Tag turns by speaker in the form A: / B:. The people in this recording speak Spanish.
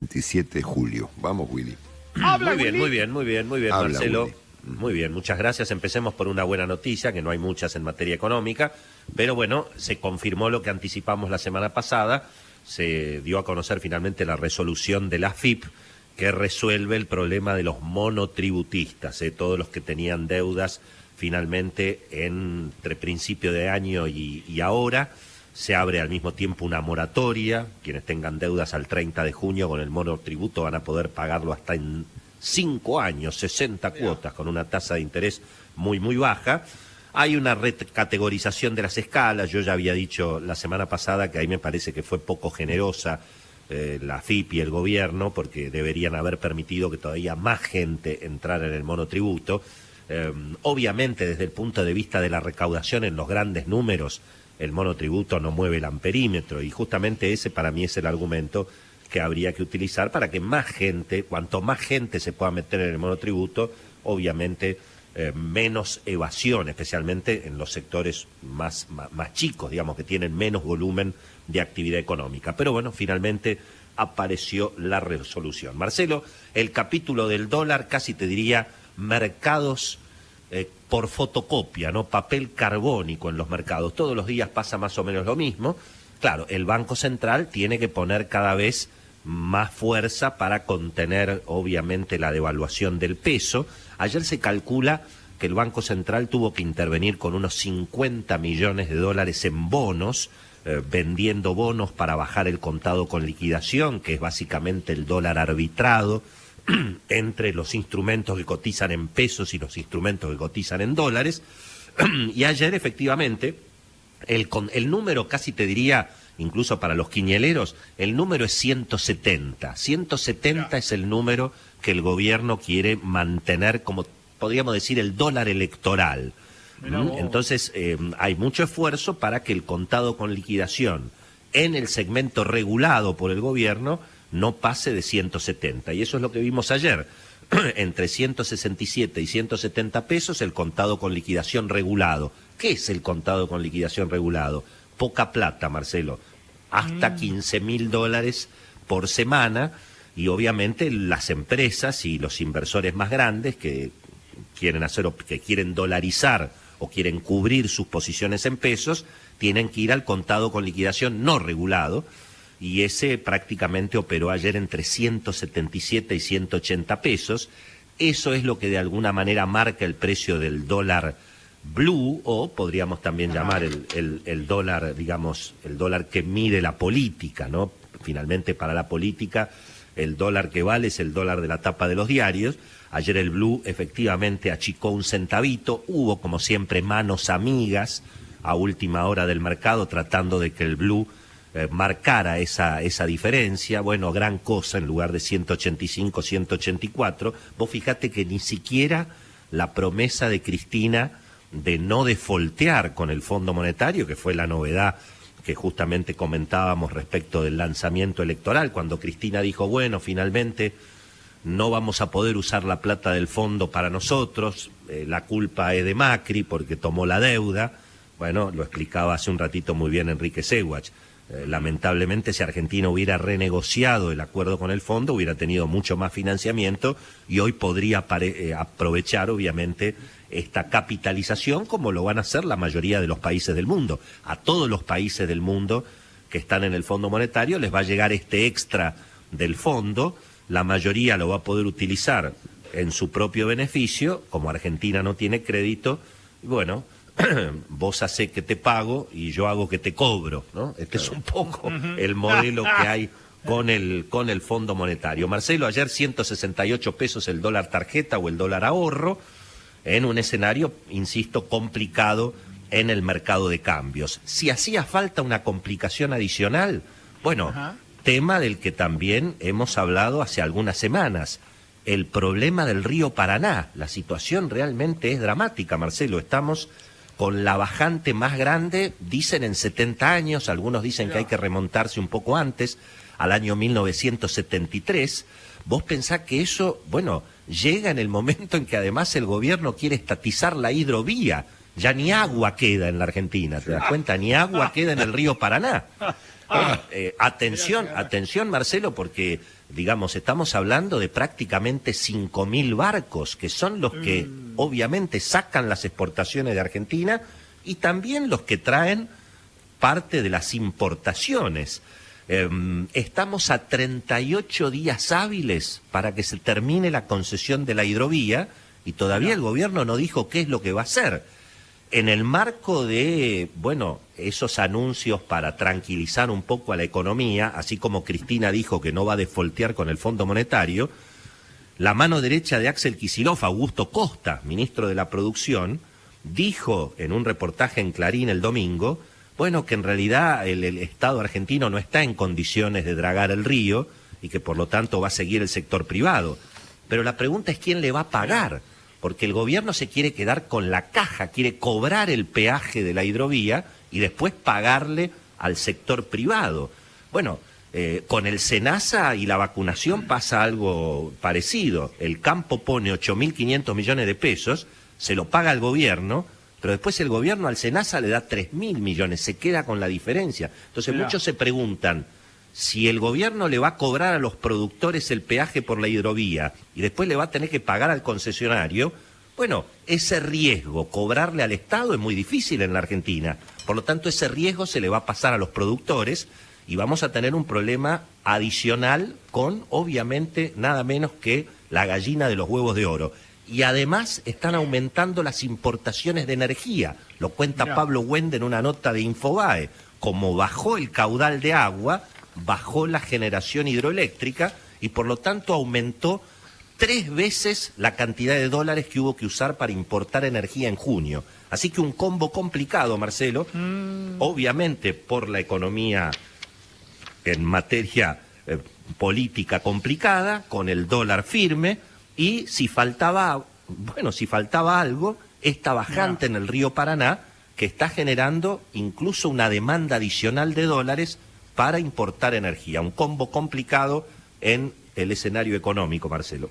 A: 27 de julio. Vamos, Willy.
B: Habla,
C: Muy bien,
B: Willy.
C: muy bien,
A: Habla,
C: Marcelo.
A: Willy.
C: Muy bien, muchas gracias. Empecemos por una buena noticia, que no hay muchas en materia económica, pero bueno, se confirmó lo que anticipamos la semana pasada, se dio a conocer finalmente la resolución de la AFIP, que resuelve el problema de los monotributistas, todos los que tenían deudas finalmente entre principio de año y ahora. Se abre al mismo tiempo una moratoria, quienes tengan deudas al 30 de junio con el monotributo van a poder pagarlo hasta en 5 años, 60 cuotas, con una tasa de interés muy baja. Hay una recategorización de las escalas, yo ya había dicho la semana pasada que ahí me parece que fue poco generosa la AFIP y el gobierno, porque deberían haber permitido que todavía más gente entrara en el monotributo. Obviamente desde el punto de vista de la recaudación en los grandes números, el monotributo no mueve el amperímetro, y justamente ese para mí es el argumento que habría que utilizar para que más gente, cuanto más gente se pueda meter en el monotributo, obviamente menos evasión, especialmente en los sectores más chicos, digamos, que tienen menos volumen de actividad económica. Pero bueno, finalmente apareció la resolución. Marcelo, el capítulo del dólar, casi te diría mercados por fotocopia, ¿no? Papel carbónico en los mercados. Todos los días pasa más o menos lo mismo. Claro, el Banco Central tiene que poner cada vez más fuerza para contener, obviamente, la devaluación del peso. Ayer se calcula que el Banco Central tuvo que intervenir con unos 50 millones de dólares en bonos, vendiendo bonos para bajar el contado con liquidación, que es básicamente el dólar arbitrado entre los instrumentos que cotizan en pesos y los instrumentos que cotizan en dólares. Y ayer, efectivamente, el número, casi te diría, incluso para los quiñeleros, el número es 170. 170 es el número que el gobierno quiere mantener como, podríamos decir, el dólar electoral. Entonces, hay mucho esfuerzo para que el contado con liquidación en el segmento regulado por el gobierno no pase de 170. Y eso es lo que vimos ayer. Entre 167 y 170 pesos el contado con liquidación regulado. ¿Qué es el contado con liquidación regulado? Poca plata, Marcelo. Hasta $15.000 por semana, y obviamente las empresas y los inversores más grandes que quieren hacer o que quieren dolarizar o quieren cubrir sus posiciones en pesos, tienen que ir al contado con liquidación no regulado, y ese prácticamente operó ayer entre 177 y 180 pesos. Eso es lo que de alguna manera marca el precio del dólar blue, o podríamos también llamar el dólar, digamos, el dólar que mide la política, ¿no? Finalmente, para la política, el dólar que vale es el dólar de la tapa de los diarios. Ayer el blue efectivamente achicó un centavito, hubo como siempre manos amigas a última hora del mercado tratando de que el blue marcara esa diferencia. Bueno, gran cosa, en lugar de 185, 184. Vos fíjate que ni siquiera la promesa de Cristina de no defoltear con el Fondo Monetario, que fue la novedad que justamente comentábamos respecto del lanzamiento electoral, cuando Cristina dijo, bueno, finalmente no vamos a poder usar la plata del fondo para nosotros, la culpa es de Macri porque tomó la deuda. Bueno, lo explicaba hace un ratito muy bien Enrique Seguach. Lamentablemente, si Argentina hubiera renegociado el acuerdo con el fondo, hubiera tenido mucho más financiamiento y hoy podría aprovechar, obviamente, esta capitalización, como lo van a hacer la mayoría de los países del mundo. A todos los países del mundo que están en el Fondo Monetario les va a llegar este extra del fondo, la mayoría lo va a poder utilizar en su propio beneficio. Como Argentina no tiene crédito, bueno, vos hacés que te pago y yo hago que te cobro, ¿no? Este es un poco el modelo que hay con el Fondo Monetario. Marcelo, ayer 168 pesos el dólar tarjeta o el dólar ahorro, en un escenario, insisto, complicado en el mercado de cambios. Si hacía falta una complicación adicional, bueno, tema del que también hemos hablado hace algunas semanas, el problema del río Paraná. La situación realmente es dramática, Marcelo. Estamos con la bajante más grande, dicen en 70 años, algunos dicen que hay que remontarse un poco antes, al año 1973. Vos pensás que eso, bueno, llega en el momento en que además el gobierno quiere estatizar la hidrovía. Ya ni agua queda en la Argentina, ¿te das cuenta? Ni agua queda en el río Paraná. Atención, Marcelo, porque, digamos, estamos hablando de prácticamente 5.000 barcos, que son los que, obviamente, sacan las exportaciones de Argentina y también los que traen parte de las importaciones. Estamos a 38 días hábiles para que se termine la concesión de la hidrovía y todavía el gobierno no dijo qué es lo que va a hacer. En el marco de, bueno, esos anuncios para tranquilizar un poco a la economía, así como Cristina dijo que no va a defoltear con el Fondo Monetario, la mano derecha de Axel Kicillof, Augusto Costa, ministro de la Producción, dijo en un reportaje en Clarín el domingo, bueno, que en realidad el Estado argentino no está en condiciones de dragar el río y que por lo tanto va a seguir el sector privado. Pero la pregunta es quién le va a pagar, porque el gobierno se quiere quedar con la caja, quiere cobrar el peaje de la hidrovía y después pagarle al sector privado. Bueno, con el SENASA y la vacunación pasa algo parecido. El campo pone 8.500 millones de pesos, se lo paga el gobierno, pero después el gobierno al SENASA le da 3.000 millones, se queda con la diferencia. Entonces muchos se preguntan, si el gobierno le va a cobrar a los productores el peaje por la hidrovía y después le va a tener que pagar al concesionario, bueno, ese riesgo, cobrarle al Estado, es muy difícil en la Argentina. Por lo tanto, ese riesgo se le va a pasar a los productores y vamos a tener un problema adicional con, obviamente, nada menos que la gallina de los huevos de oro. Y además están aumentando las importaciones de energía. Lo cuenta Pablo Wende en una nota de Infobae. Como bajó el caudal de agua, bajó la generación hidroeléctrica y por lo tanto aumentó 3 veces la cantidad de dólares que hubo que usar para importar energía en junio. Así que un combo complicado, Marcelo, obviamente por la economía en materia política complicada, con el dólar firme. Y si faltaba algo, esta bajante en el río Paraná, que está generando incluso una demanda adicional de dólares para importar energía. Un combo complicado en el escenario económico, Marcelo.